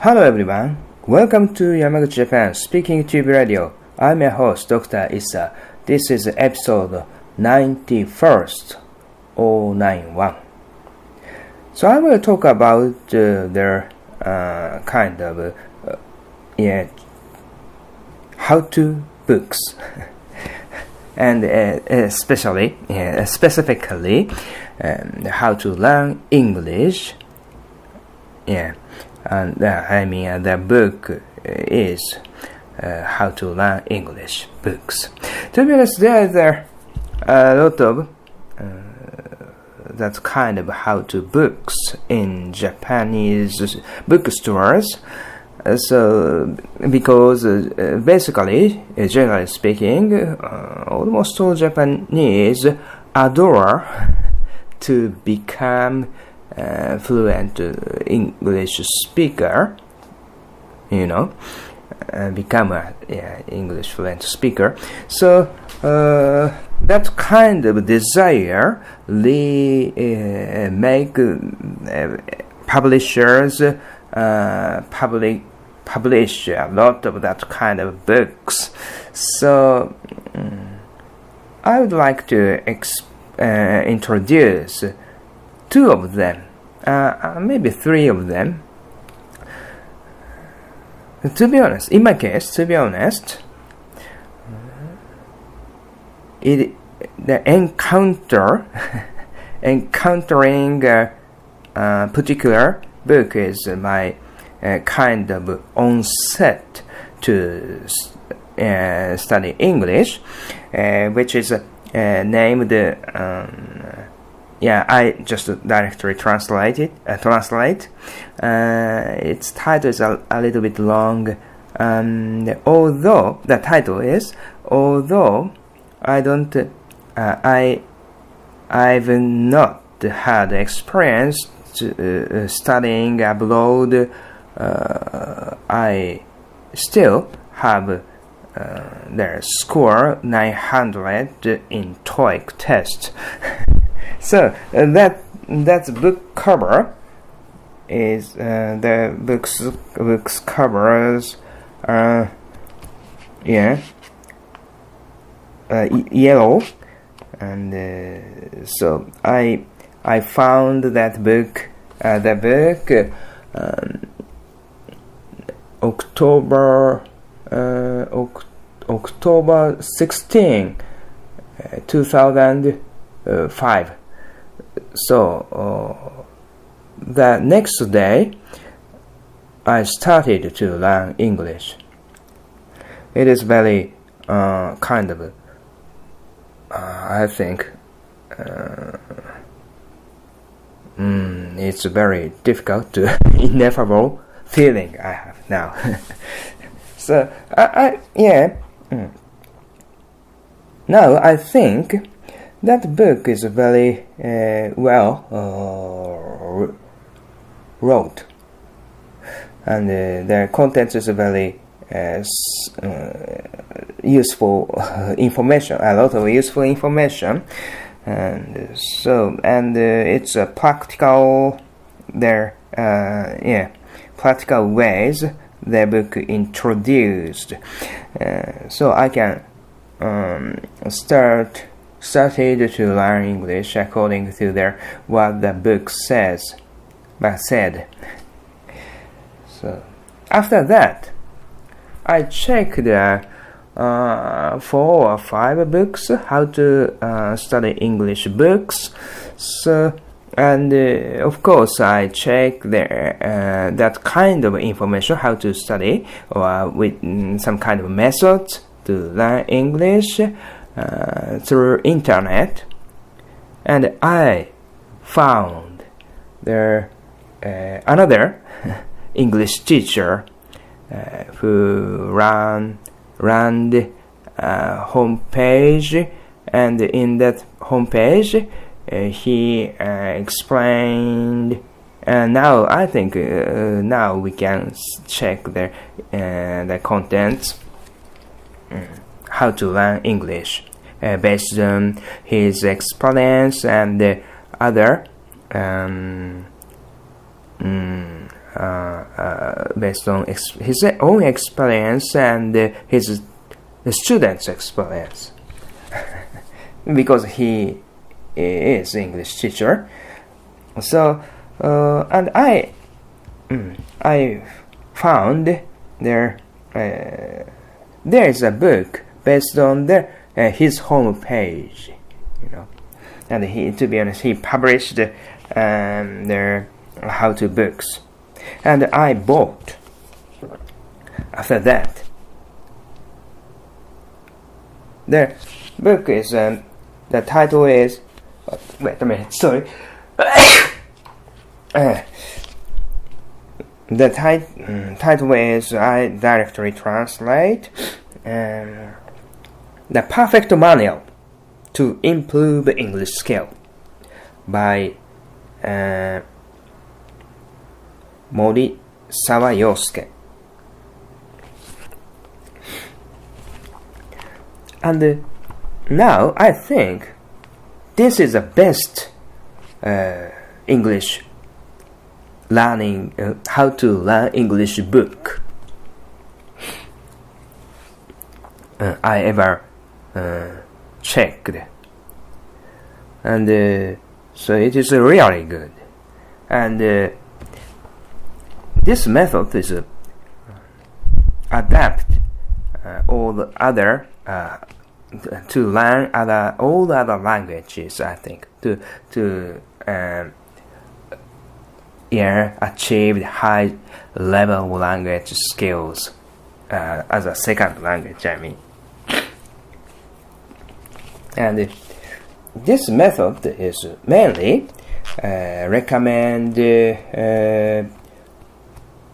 Hello everyone, welcome to Yamaguchi Japan Speaking Tube Radio. I'm your host, Dr.Issa. This is episode 91. So I will talk about their kind of how-to books and specifically how to learn English. And the book is How to Learn English books. To be honest, there are a lot of that kind of how-to books in Japanese bookstores. So, because basically, generally speaking, almost all Japanese adore to become fluent English speaker, become a English fluent speaker. So that kind of desire make publishers publish a lot of that kind of books. So I would like to introduce two of them, maybe three of them. To be honest, in my case, the encountering a particular book is my kind of onset to study English, which is named. I just directly translate. Its title is a little bit long. Although the title is, I've not had experience studying abroad. I still have their score 900 in TOEIC test. So that book cover is the books covers yellow, and so I found that book October 16, 2005. So the next day I started to learn English. It is very kind of I think it's very difficult to ineffable feeling I have now. So now I think that book is very well wrote, and the content is very useful information, a lot of useful information, and it's a practical practical ways the book introduced, so I can started to learn English according to what the book said. So after that, I checked 4 or 5 books how to study English books. So of course I check that kind of information how to study or with some kind of methods to learn English through internet, and I found there another English teacher who ran the homepage, and in that homepage he explained. And now I think now we can check the contents. How to learn English based on his experience and based on his own experience and his students' experience, because he is English teacher. So and I found there is a book based on his home page, and to be honest, he published their how-to books, and I bought after that. The book is the title is wait a minute, sorry. The title is, I directly translate, The Perfect Manual to Improve English Skill by Morisawa Yosuke. And now I think this is the best English learning, how to learn English book I ever checked, and so it is really good. And this method is adapt all the other to learn all the other languages, I think, to achieve high level language skills as a second language, I mean. And this method is mainly recommend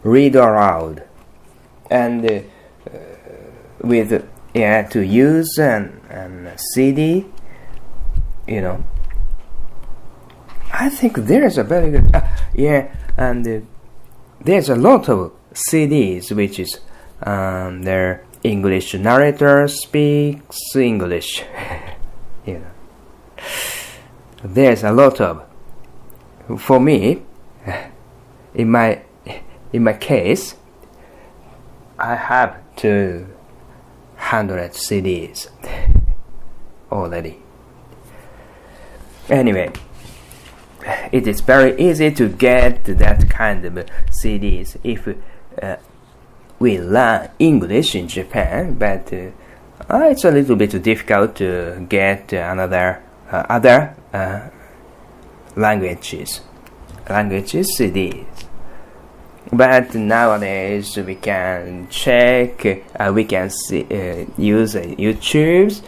read aloud, and with to use an CD, I think there is a very good and there's a lot of CDs which is their English narrator speaks English. There's a lot of, for me, in my case, I have 200 CDs already. Anyway, it is very easy to get that kind of CDs if we learn English in Japan, but it's a little bit difficult to get other languages CDs. But nowadays we can check, we can see, use YouTube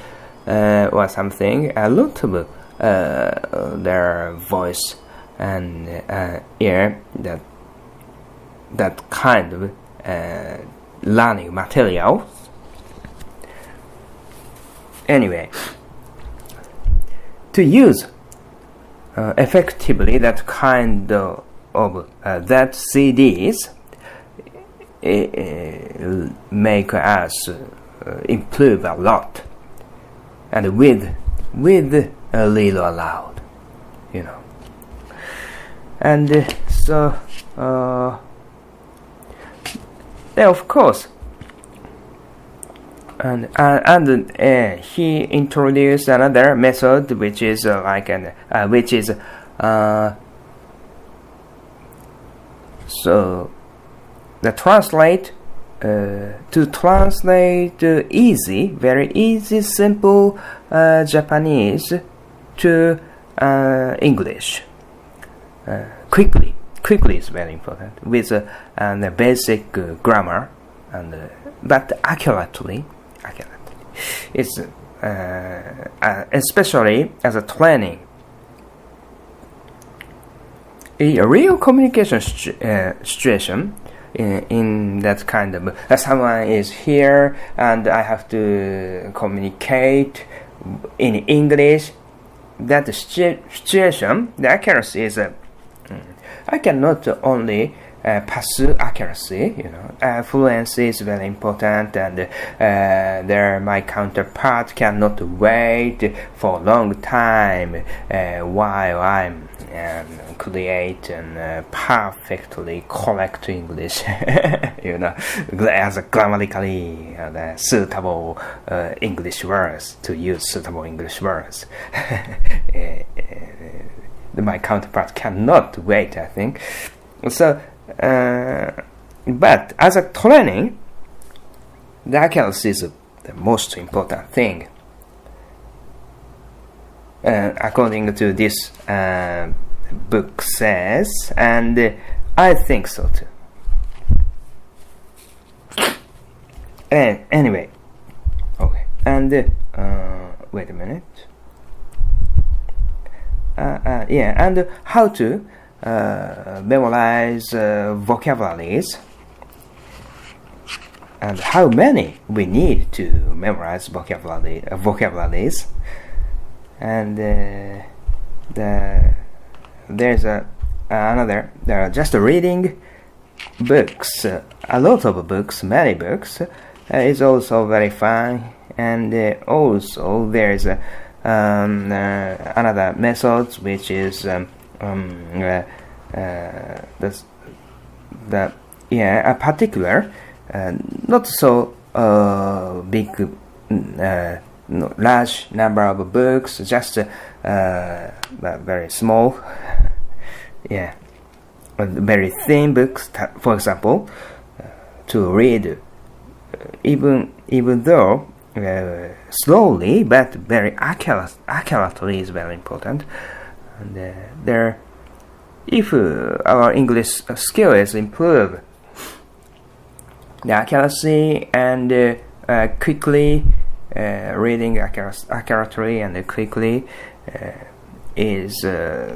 or something. A lot of their voice and ear that kind of learning material. Anyway, to use effectively that kind of that CDs make us improve a lot, and with a little aloud, and so then of course, and he introduced another method which is so the translate to translate very easy, simple Japanese to English quickly is very important, with the basic grammar, and but accurately. It's especially as a training. A real communication situation in that kind of someone is here and I have to communicate in English. That situation, the accuracy is I cannot only pursue accuracy. Fluency is very important, and my counterpart cannot wait for a long time while I'm create and perfectly correct English, as a grammatically suitable English words, to use suitable English words. My counterpart cannot wait, I think. So, but as a training, the accuracy is the most important thing, according to this book says, and I think so too. Anyway, okay, and wait a minute. And how to memorize vocabularies, and how many we need to memorize vocabularies, and there's another. There are just reading books, a lot of books, many books, is also very fun, and also there's another method, which is a particular, not so big, large number of books, just very small, very thin books. For example, to read, even though slowly, but very accurately is very important. And if our English skill is improved, the accuracy and quickly reading accurately and quickly is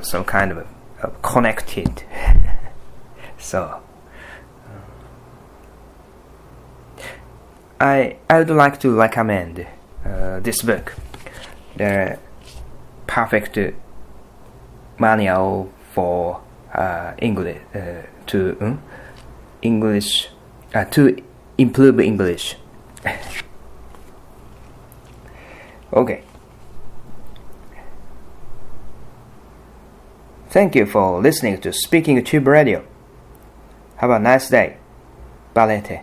some kind of connected. So I would like to recommend this book, the perfect manual for English to improve English. Okay. Thank you for listening to Speaking Tube Radio. Have a nice day. Balete.